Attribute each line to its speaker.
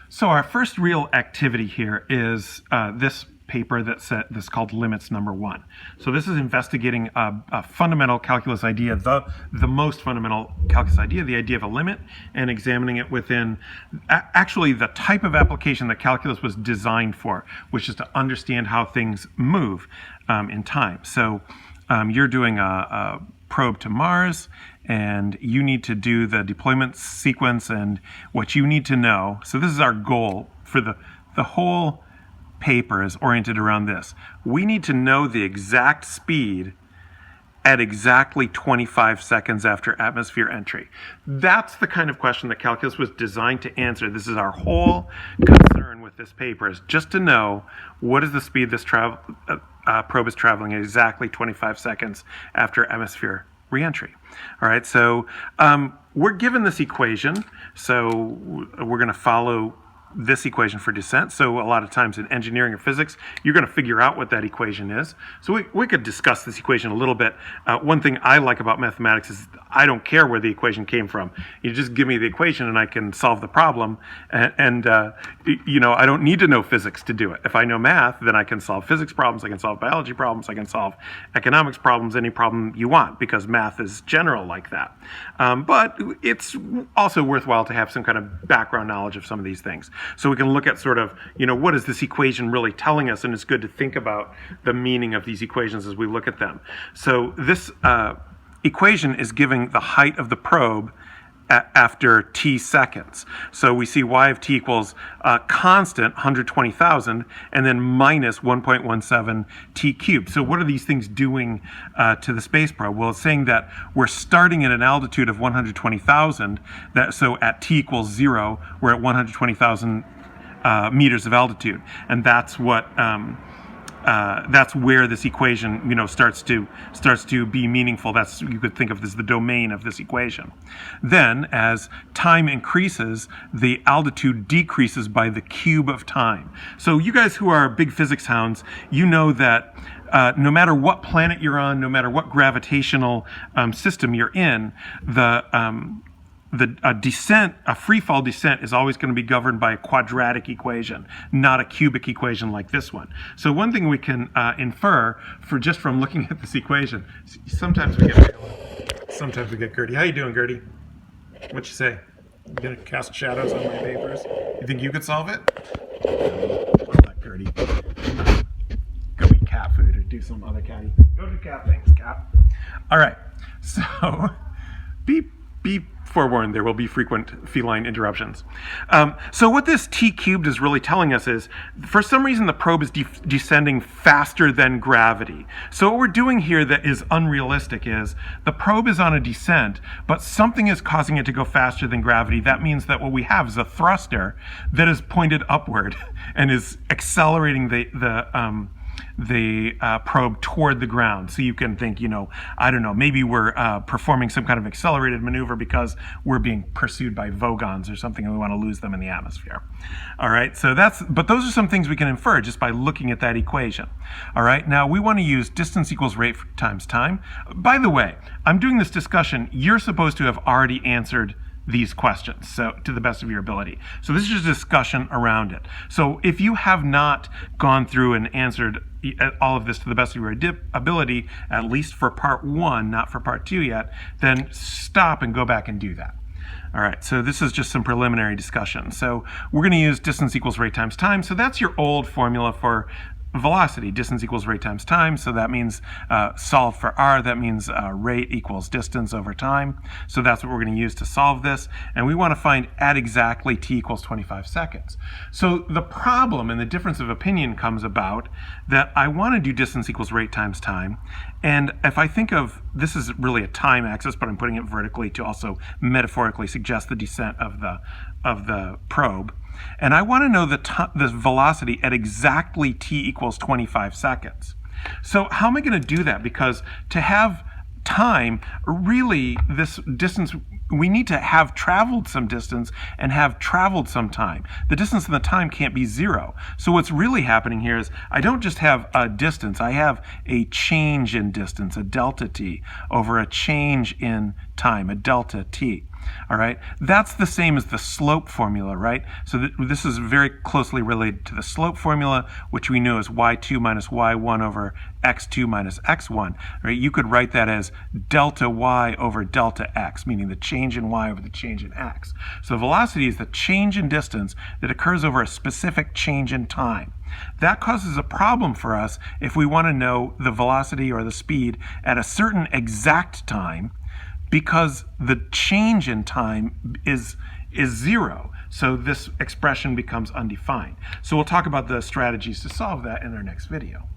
Speaker 1: So our first real activity here is this paper that's called Limits Number 1. So this is investigating a fundamental calculus idea, the most fundamental calculus idea, the idea of a limit, and examining it within actually the type of application that calculus was designed for, which is to understand how things move in time. So you're doing a probe to Mars, and you need to do the deployment sequence and what you need to know. So this is our goal for the whole paper is oriented around this. We need to know the exact speed at exactly 25 seconds after atmosphere entry. That's the kind of question that calculus was designed to answer. This is our whole concern with this paper, is just to know what is the speed this probe is traveling at exactly 25 seconds after atmosphere reentry. All right, so we're given this equation, so we're going to follow this equation for descent. So a lot of times in engineering or physics, you're going to figure out what that equation is. So we could discuss this equation a little bit. One thing I like about mathematics is I don't care where the equation came from. You just give me the equation and I can solve the problem. And you know, I don't need to know physics to do it. If I know math, then I can solve physics problems, I can solve biology problems, I can solve economics problems, any problem you want, because math is general like that. But it's also worthwhile to have some kind of background knowledge of some of these things. So we can look at sort of, you know, what is this equation really telling us? And it's good to think about the meaning of these equations as we look at them. So this equation is giving the height of the probe after t seconds. So we see y of t equals constant 120,000 and then minus 1.17 t cubed. So what are these things doing to the space probe? Well, it's saying that we're starting at an altitude of 120,000. So at t equals 0, we're at 120,000 meters of altitude, and that's what that's where this equation, you know, starts to be meaningful. That's, you could think of as the domain of this equation. Then, as time increases, the altitude decreases by the cube of time. So you guys who are big physics hounds, you know that no matter what planet you're on, no matter what gravitational system you're in, a free fall descent is always going to be governed by a quadratic equation, not a cubic equation like this one. So one thing we can infer from looking at this equation, sometimes we get Gertie. How you doing, Gertie? What you say? You gonna cast shadows on my papers? You think you could solve it? I'll let Gertie go eat cat food or do some other catty. Go do cat things, cat. All right. So be forewarned, there will be frequent feline interruptions. So what this t cubed is really telling us is, for some reason, the probe is descending faster than gravity. So what we're doing here that is unrealistic is the probe is on a descent, but something is causing it to go faster than gravity. That means that what we have is a thruster that is pointed upward and is accelerating the probe toward the ground. So you can think, you know, I don't know, maybe we're performing some kind of accelerated maneuver because we're being pursued by Vogons or something and we want to lose them in the atmosphere. All right, so but those are some things we can infer just by looking at that equation. All right, now we want to use distance equals rate times time. By the way, I'm doing this discussion, you're supposed to have already answered these questions, so to the best of your ability. So this is just a discussion around it. So if you have not gone through and answered all of this to the best of your ability, at least for part 1, not for part 2 yet, then stop and go back and do that. All right, so this is just some preliminary discussion. So we're going to use distance equals rate times time. So that's your old formula for velocity. Distance equals rate times time. So that means solve for r. That means rate equals distance over time. So that's what we're going to use to solve this. And we want to find at exactly t equals 25 seconds. So the problem and the difference of opinion comes about that I want to do distance equals rate times time. And if I think of, this is really a time axis, but I'm putting it vertically to also metaphorically suggest the descent of the probe. And I want to know the velocity at exactly t equals 25 seconds. So how am I going to do that? Because to have time, really this distance, we need to have traveled some distance and have traveled some time. The distance and the time can't be 0. So what's really happening here is I don't just have a distance, I have a change in distance, a delta t, over a change in time, a delta t. All right, that's the same as the slope formula, right? So this is very closely related to the slope formula, which we know is y2 minus y1 over x2 minus x1, right? You could write that as delta y over delta x, meaning the change in y over the change in x. So velocity is the change in distance that occurs over a specific change in time. That causes a problem for us if we want to know the velocity or the speed at a certain exact time, because the change in time is zero. So this expression becomes undefined. So we'll talk about the strategies to solve that in our next video.